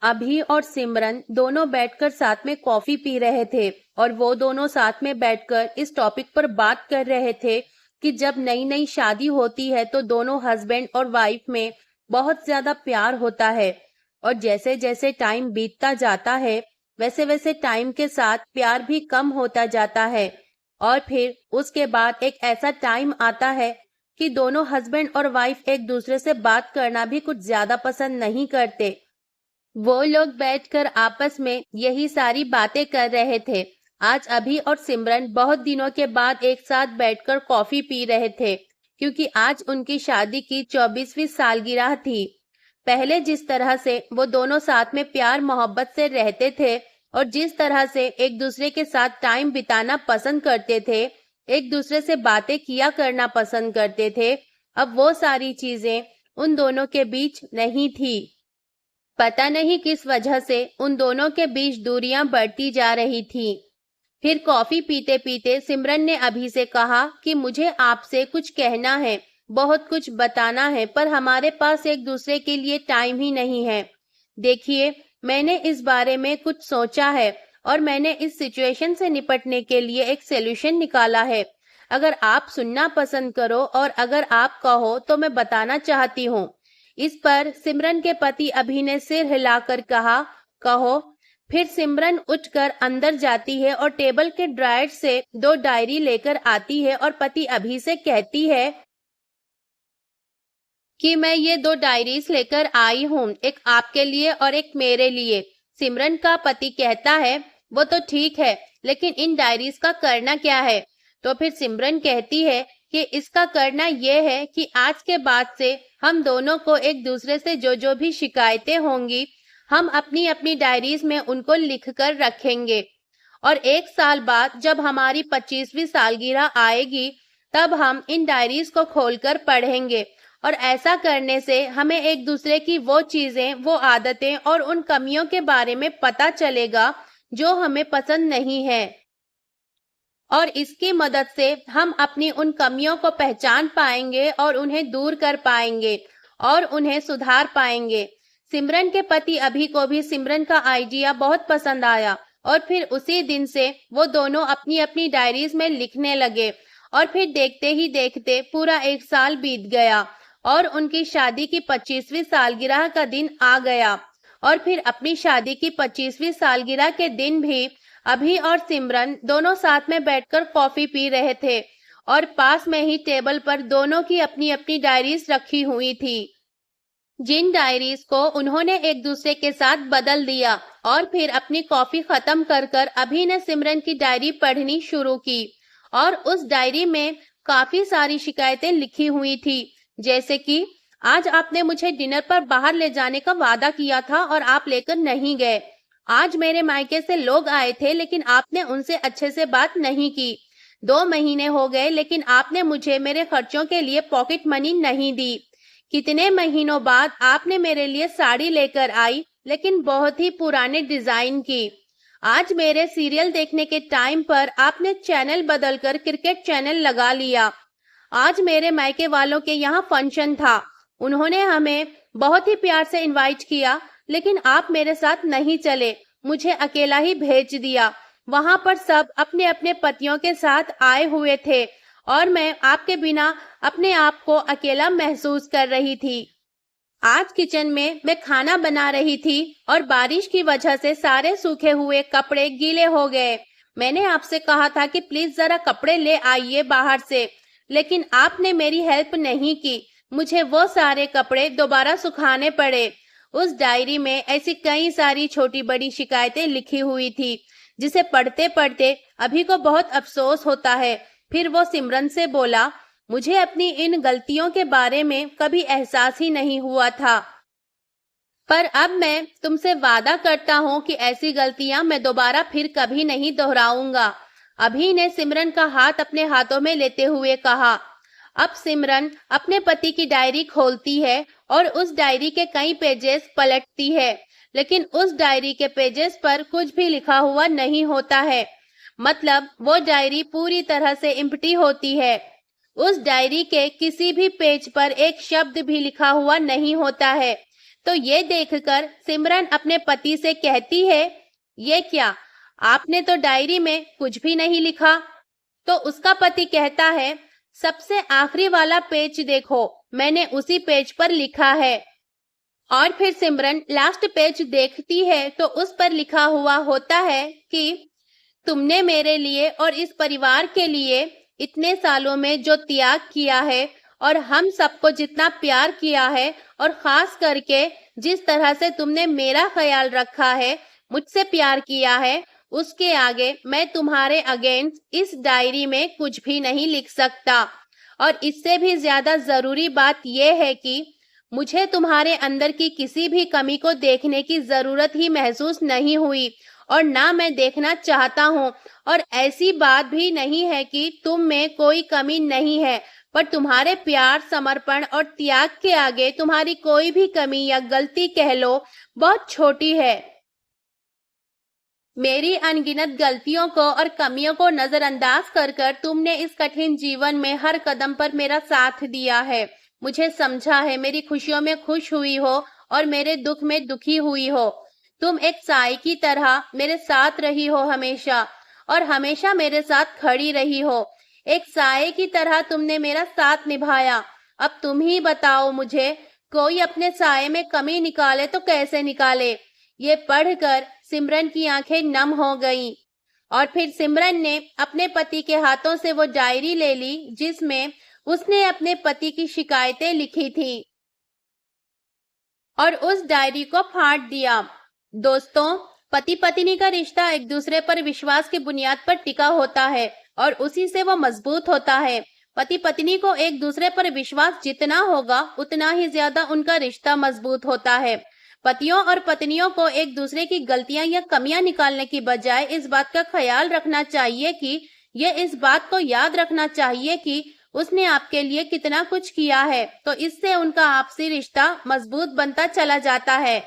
अभी और सिमरन दोनों बैठकर साथ में कॉफी पी रहे थे और वो दोनों साथ में बैठकर इस टॉपिक पर बात कर रहे थे कि जब नई नई शादी होती है तो दोनों हस्बैंड और वाइफ में बहुत ज्यादा प्यार होता है और जैसे जैसे टाइम बीतता जाता है वैसे वैसे टाइम के साथ प्यार भी कम होता जाता है और फिर उसके बाद एक ऐसा टाइम आता है कि दोनों हस्बैंड और वाइफ एक दूसरे से बात करना भी कुछ ज्यादा पसंद नहीं करते। वो लोग बैठकर आपस में यही सारी बातें कर रहे थे। आज अभी और सिमरन बहुत दिनों के बाद एक साथ बैठकर कॉफी पी रहे थे क्योंकि आज उनकी शादी की 24वीं सालगिरह थी। पहले जिस तरह से वो दोनों साथ में प्यार मोहब्बत से रहते थे और जिस तरह से एक दूसरे के साथ टाइम बिताना पसंद करते थे, एक दूसरे से बातें किया करना पसंद करते थे, अब वो सारी चीजें उन दोनों के बीच नहीं थी। पता नहीं किस वजह से उन दोनों के बीच दूरियां बढ़ती जा रही थी। फिर कॉफी पीते पीते सिमरन ने अभी से कहा कि मुझे आपसे कुछ कहना है, बहुत कुछ बताना है, पर हमारे पास एक दूसरे के लिए टाइम ही नहीं है। देखिए, मैंने इस बारे में कुछ सोचा है और मैंने इस सिचुएशन से निपटने के लिए एक सॉल्यूशन निकाला है। अगर आप सुनना पसंद करो और अगर आप कहो तो मैं बताना चाहती हूँ। इस पर सिमरन के पति अभी ने सिर हिलाकर कहा, कहो। फिर सिमरन उठकर अंदर जाती है और टेबल के ड्रायर से 2 डायरी लेकर आती है और पति अभी से कहती है कि मैं ये 2 डायरीज लेकर आई हूँ, एक आपके लिए और एक मेरे लिए। सिमरन का पति कहता है, वो तो ठीक है, लेकिन इन डायरीज का करना क्या है? तो फिर सिमरन कहती है कि इसका करना ये है कि आज के बाद से हम दोनों को एक दूसरे से जो जो भी शिकायतें होंगी, हम अपनी अपनी डायरीज में उनको लिख कर रखेंगे और 1 साल बाद जब हमारी 25वीं सालगिरह आएगी तब हम इन डायरीज को खोलकर पढ़ेंगे और ऐसा करने से हमें एक दूसरे की वो चीजें, वो आदतें और उन कमियों के बारे में पता चलेगा जो हमें पसंद नहीं है और इसकी मदद से हम अपनी उन कमियों को पहचान पाएंगे और उन्हें दूर कर पाएंगे और उन्हें सुधार पाएंगे। सिमरन के पति अभी को भी सिमरन का आइडिया बहुत पसंद आया और फिर उसी दिन से वो दोनों अपनी अपनी डायरीज में लिखने लगे और फिर देखते ही देखते पूरा 1 साल बीत गया और उनकी शादी की 25वीं सालगिरह का दिन आ गया और फिर अपनी शादी की 25वीं सालगिरह के दिन भी अभी और सिमरन दोनों साथ में बैठकर कॉफी पी रहे थे और पास में ही टेबल पर दोनों की अपनी अपनी डायरीज रखी हुई थी, जिन डायरीज को उन्होंने एक दूसरे के साथ बदल दिया। और फिर अपनी कॉफी खत्म कर कर अभी ने सिमरन की डायरी पढ़नी शुरू की और उस डायरी में काफी सारी शिकायतें लिखी हुई थी, जैसे कि आज आपने मुझे डिनर पर बाहर ले जाने का वादा किया था और आप लेकर नहीं गए। आज मेरे मायके से लोग आए थे लेकिन आपने उनसे अच्छे से बात नहीं की। 2 महीने हो गए लेकिन आपने मुझे मेरे खर्चों के लिए पॉकेट मनी नहीं दी। कितने महीनों बाद आपने मेरे लिए साड़ी लेकर आई, लेकिन बहुत ही पुराने डिजाइन की। आज मेरे सीरियल देखने के टाइम पर आपने चैनल बदलकर क्रिकेट चैनल लगा लिया। आज मेरे मायके वालों के यहाँ फंक्शन था, उन्होंने हमें बहुत ही प्यार से इनवाइट किया, लेकिन आप मेरे साथ नहीं चले, मुझे अकेला ही भेज दिया। वहां पर सब अपने अपने पतियों के साथ आए हुए थे और मैं आपके बिना अपने आप को अकेला महसूस कर रही थी। आज किचन में मैं खाना बना रही थी और बारिश की वजह से सारे सूखे हुए कपड़े गीले हो गए। मैंने आपसे कहा था कि प्लीज जरा कपड़े ले आइए बाहर से, लेकिन आपने मेरी हेल्प नहीं की। मुझे वो सारे कपड़े दोबारा सुखाने पड़े। उस डायरी में ऐसी कई सारी छोटी बड़ी शिकायतें लिखी हुई थी, जिसे पढ़ते पढ़ते अभी को बहुत अफसोस होता है। फिर वो सिमरन से बोला, मुझे अपनी इन गलतियों के बारे में कभी एहसास ही नहीं हुआ था, पर अब मैं तुमसे वादा करता हूँ कि ऐसी गलतियां मैं दोबारा फिर कभी नहीं दोहराऊंगा। अभी ने सिमरन का हाथ अपने हाथों में लेते हुए कहा। अब सिमरन अपने पति की डायरी खोलती है और उस डायरी के कई पेजेस पलटती है, लेकिन उस डायरी के पेजेस पर कुछ भी लिखा हुआ नहीं होता है। मतलब वो डायरी पूरी तरह से एम्प्टी होती है। उस डायरी के किसी भी पेज पर एक शब्द भी लिखा हुआ नहीं होता है। तो ये देखकर सिमरन अपने पति से कहती है, ये क्या, आपने तो डायरी में कुछ भी नहीं लिखा। तो उसका पति कहता है, सबसे आखिरी वाला पेज देखो, मैंने उसी पेज पर लिखा है। और फिर सिमरन लास्ट पेज देखती है तो उस पर लिखा हुआ होता है कि तुमने मेरे लिए और इस परिवार के लिए इतने सालों में जो त्याग किया है और हम सबको जितना प्यार किया है और खास करके जिस तरह से तुमने मेरा ख्याल रखा है, मुझसे प्यार किया है, उसके आगे मैं तुम्हारे अगेंस्ट इस डायरी में कुछ भी नहीं लिख सकता। और इससे भी ज्यादा जरूरी बात यह है कि मुझे तुम्हारे अंदर की किसी भी कमी को देखने की जरूरत ही महसूस नहीं हुई और ना मैं देखना चाहता हूँ। और ऐसी बात भी नहीं है कि तुम में कोई कमी नहीं है, पर तुम्हारे प्यार, समर्पण और त्याग के आगे तुम्हारी कोई भी कमी या गलती कह लो बहुत छोटी है। मेरी अनगिनत गलतियों को और कमियों को नजरअंदाज कर कर तुमने इस कठिन जीवन में हर कदम पर मेरा साथ दिया है, मुझे समझा है, मेरी खुशियों में खुश हुई हो और मेरे दुख में दुखी हुई हो। तुम एक साई की तरह मेरे साथ रही हो हमेशा और हमेशा मेरे साथ खड़ी रही हो। एक साए की तरह तुमने मेरा साथ निभाया। अब तुम ही बताओ मुझे, कोई अपने साए में कमी निकाले तो कैसे निकाले। ये पढ़कर सिमरन की आंखें नम हो गईं और फिर सिमरन ने अपने पति के हाथों से वो डायरी ले ली जिसमें उसने अपने पति की शिकायतें लिखी थी और उस डायरी को फाड़ दिया। दोस्तों, पति पत्नी का रिश्ता एक दूसरे पर विश्वास की बुनियाद पर टिका होता है और उसी से वो मजबूत होता है। पति पत्नी को एक दूसरे पर विश्वास जितना होगा उतना ही ज्यादा उनका रिश्ता मजबूत होता है। पतियों और पत्नियों को एक दूसरे की गलतियां या कमियां निकालने की बजाय इस बात का ख्याल रखना चाहिए कि ये इस बात को याद रखना चाहिए कि उसने आपके लिए कितना कुछ किया है, तो इससे उनका आपसी रिश्ता मजबूत बनता चला जाता है।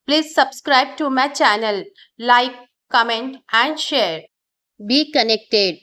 Please subscribe to my channel, like, comment and share. Be connected.